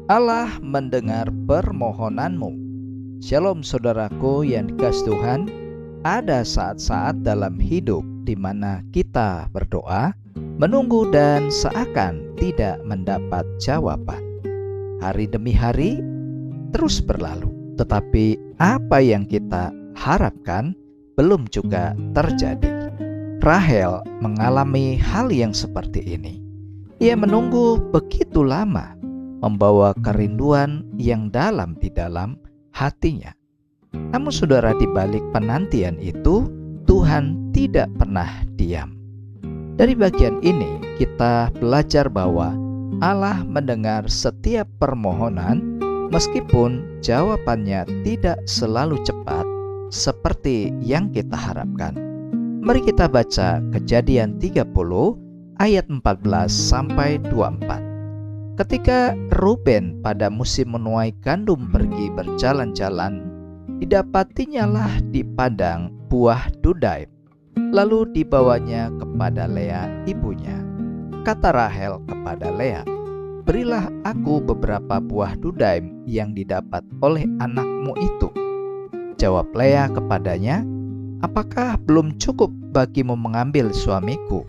Allah mendengar permohonanmu. Shalom saudaraku yang dikasihi Tuhan. Ada saat-saat dalam hidup di mana kita berdoa, menunggu dan seakan tidak mendapat jawaban. Hari demi hari terus berlalu, tetapi apa yang kita harapkan belum juga terjadi. Rahel mengalami hal yang seperti ini. Ia menunggu begitu lama, membawa kerinduan yang dalam di dalam hatinya. Namun saudara, di balik penantian itu, Tuhan tidak pernah diam. Dari bagian ini kita belajar bahwa Allah mendengar setiap permohonan meskipun jawabannya tidak selalu cepat seperti yang kita harapkan. Mari kita baca Kejadian 30 ayat 14 sampai 24. Ketika Ruben pada musim menuai gandum pergi berjalan-jalan, didapatinyalah di padang buah dudaim. Lalu dibawanya kepada Lea ibunya. Kata Rahel kepada Lea, "Berilah aku beberapa buah dudaim yang didapat oleh anakmu itu." Jawab Lea kepadanya, "Apakah belum cukup bagimu mengambil suamiku?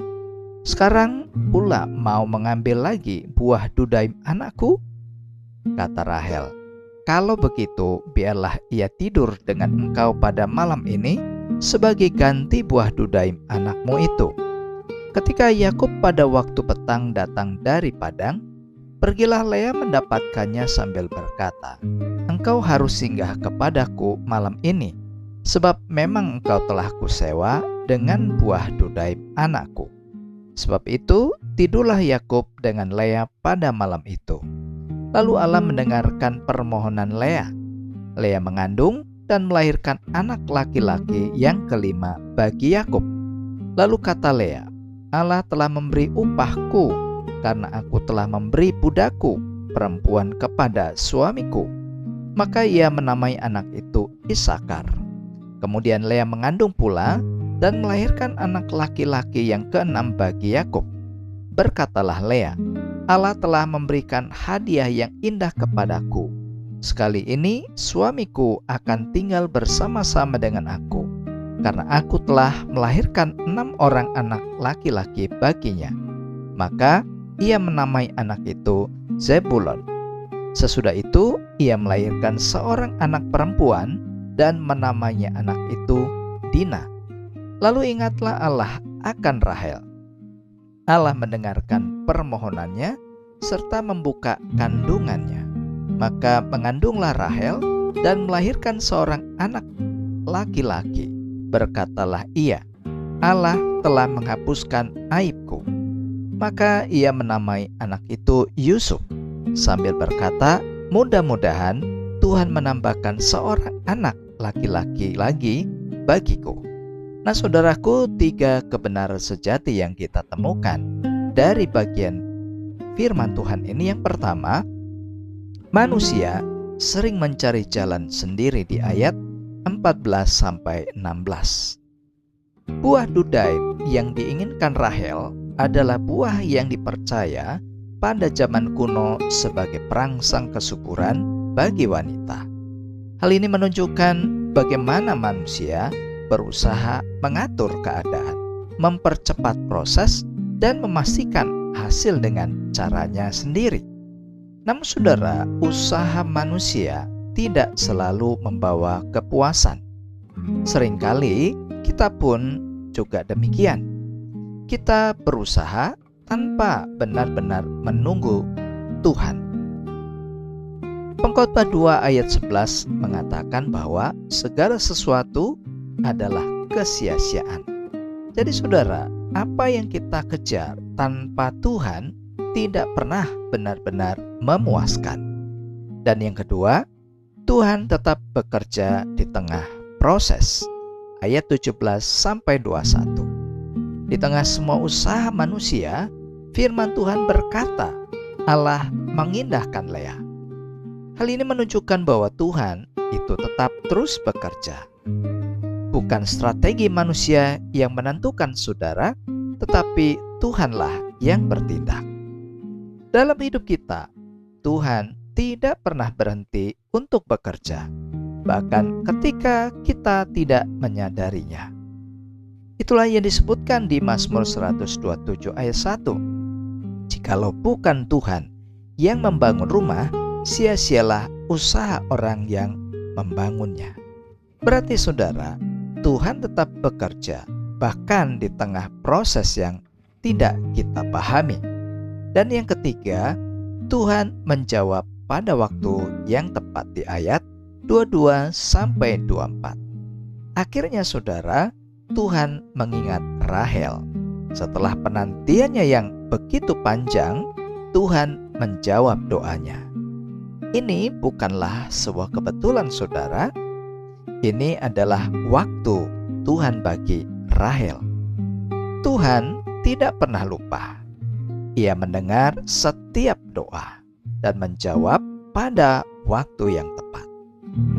Sekarang pula mau mengambil lagi buah dudaim anakku?" Kata Rahel, "Kalau begitu, biarlah ia tidur dengan engkau pada malam ini sebagai ganti buah dudaim anakmu itu." Ketika Yakub pada waktu petang datang dari padang, pergilah Lea mendapatkannya sambil berkata, "Engkau harus singgah kepadaku malam ini, sebab memang engkau telah kusewa dengan buah dudaim anakku." Sebab itu, tidurlah Yakub dengan Lea pada malam itu. Lalu Allah mendengarkan permohonan Lea. Lea mengandung dan melahirkan anak laki-laki yang kelima bagi Yakub. Lalu kata Lea, "Allah telah memberi upahku, karena aku telah memberi budakku perempuan kepada suamiku." Maka ia menamai anak itu Isakar. Kemudian Lea mengandung pula dan melahirkan anak laki-laki yang keenam bagi Yakub. Berkatalah Lea, "Allah telah memberikan hadiah yang indah kepadaku. Sekali ini suamiku akan tinggal bersama-sama dengan aku, karena aku telah melahirkan 6 orang anak laki-laki baginya." Maka ia menamai anak itu Zebulon. Sesudah itu ia melahirkan seorang anak perempuan dan menamainya anak itu Dina. Lalu ingatlah Allah akan Rahel. Allah mendengarkan permohonannya serta membuka kandungannya. Maka mengandunglah Rahel dan melahirkan seorang anak laki-laki. Berkatalah ia, "Allah telah menghapuskan aibku." Maka ia menamai anak itu Yusuf, sambil berkata, "Mudah-mudahan Tuhan menambahkan seorang anak laki-laki lagi bagiku." Nah saudaraku, 3 kebenaran sejati yang kita temukan dari bagian firman Tuhan ini. Yang pertama, manusia sering mencari jalan sendiri di ayat 14 sampai 16. Buah dudaim yang diinginkan Rahel adalah buah yang dipercaya pada zaman kuno sebagai perangsang kesuburan bagi wanita. Hal ini menunjukkan bagaimana manusia berusaha mengatur keadaan, mempercepat proses, dan memastikan hasil dengan caranya sendiri. Namun saudara, usaha manusia tidak selalu membawa kepuasan. Seringkali kita pun juga demikian. Kita berusaha tanpa benar-benar menunggu Tuhan. Pengkhotbah 2 ayat 11 mengatakan bahwa segala sesuatu adalah kesia-siaan. Jadi saudara, apa yang kita kejar tanpa Tuhan tidak pernah benar-benar memuaskan. Dan yang kedua, Tuhan tetap bekerja di tengah proses. Ayat 17 sampai 21. Di tengah semua usaha manusia, firman Tuhan berkata, Allah mengindahkan Lea. Hal ini menunjukkan bahwa Tuhan itu tetap terus bekerja. Bukan strategi manusia yang menentukan saudara, tetapi Tuhanlah yang bertindak. Dalam hidup kita, Tuhan tidak pernah berhenti untuk bekerja, bahkan ketika kita tidak menyadarinya. Itulah yang disebutkan di Mazmur 127 ayat 1. Jikalau bukan Tuhan yang membangun rumah, sia-sialah usaha orang yang membangunnya. Berarti saudara, Tuhan tetap bekerja, bahkan di tengah proses yang tidak kita pahami. Dan yang ketiga, Tuhan menjawab pada waktu yang tepat di ayat 22-24. Akhirnya saudara, Tuhan mengingat Rahel. Setelah penantiannya yang begitu panjang, Tuhan menjawab doanya. Ini bukanlah sebuah kebetulan saudara. Ini adalah waktu Tuhan bagi Rahel. Tuhan tidak pernah lupa. Ia mendengar setiap doa dan menjawab pada waktu yang tepat.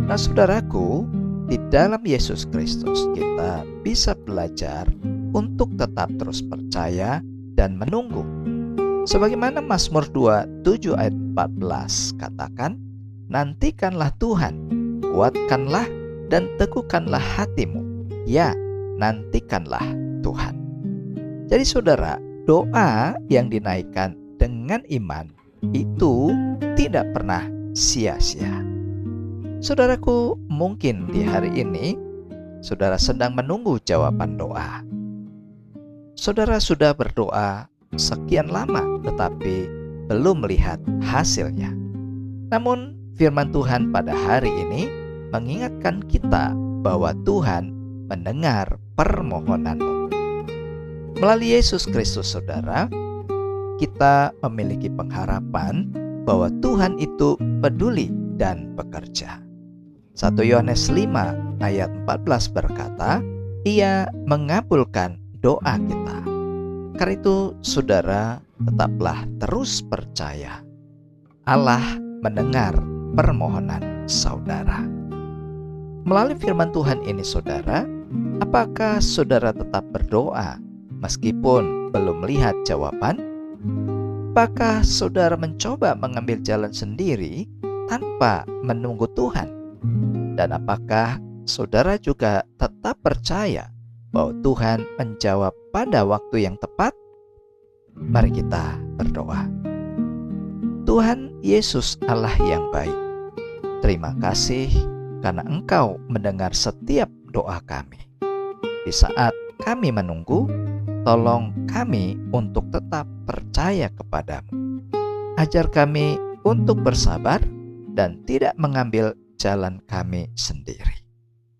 Nah saudaraku, di dalam Yesus Kristus kita bisa belajar untuk tetap terus percaya dan menunggu. Sebagaimana Mazmur 27 ayat 14 katakan, nantikanlah Tuhan, kuatkanlah dan teguhkanlah hatimu. Ya, nantikanlah Tuhan. Jadi saudara, doa yang dinaikkan dengan iman itu tidak pernah sia-sia. Saudaraku, mungkin di hari ini saudara sedang menunggu jawaban doa. Saudara sudah berdoa sekian lama tetapi belum melihat hasilnya. Namun firman Tuhan pada hari ini mengingatkan kita bahwa Tuhan mendengar permohonanmu. Melalui Yesus Kristus saudara, kita memiliki pengharapan bahwa Tuhan itu peduli dan bekerja. 1 Yohanes 5 ayat 14 berkata, Ia mengabulkan doa kita. Karena itu saudara, tetaplah terus percaya. Allah mendengar permohonan saudara. Melalui firman Tuhan ini saudara, apakah saudara tetap berdoa meskipun belum melihat jawaban? Apakah saudara mencoba mengambil jalan sendiri tanpa menunggu Tuhan? Dan apakah saudara juga tetap percaya bahwa Tuhan menjawab pada waktu yang tepat? Mari kita berdoa. Tuhan Yesus Allah yang baik, terima kasih karena Engkau mendengar setiap doa kami. Di saat kami menunggu, tolong kami untuk tetap percaya kepadamu. Ajar kami untuk bersabar dan tidak mengambil jalan kami sendiri.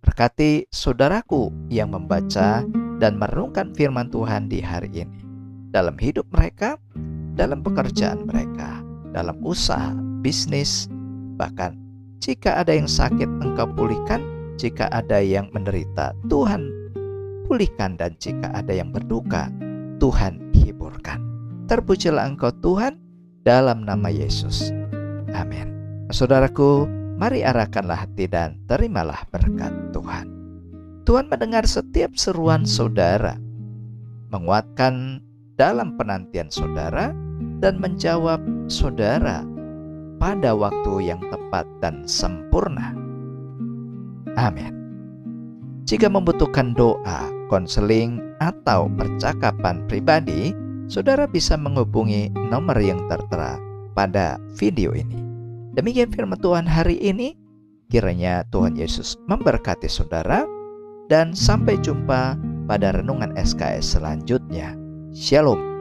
Berkati saudaraku yang membaca dan merenungkan firman Tuhan di hari ini, dalam hidup mereka, dalam pekerjaan mereka, dalam usaha, bisnis, bahkan jika ada yang sakit Engkau pulihkan, jika ada yang menderita Tuhan pulihkan, dan jika ada yang berduka Tuhan hiburkan. Terpujilah Engkau Tuhan, dalam nama Yesus. Amin. Saudaraku, mari arahkanlah hati dan terimalah berkat Tuhan. Tuhan mendengar setiap seruan saudara, menguatkan dalam penantian saudara, dan menjawab saudara pada waktu yang tepat dan sempurna. Amin. Jika membutuhkan doa, konseling, atau percakapan pribadi, saudara bisa menghubungi nomor yang tertera pada video ini. Demikian firman Tuhan hari ini. Kiranya Tuhan Yesus memberkati saudara, dan sampai jumpa pada renungan SKS selanjutnya. Shalom.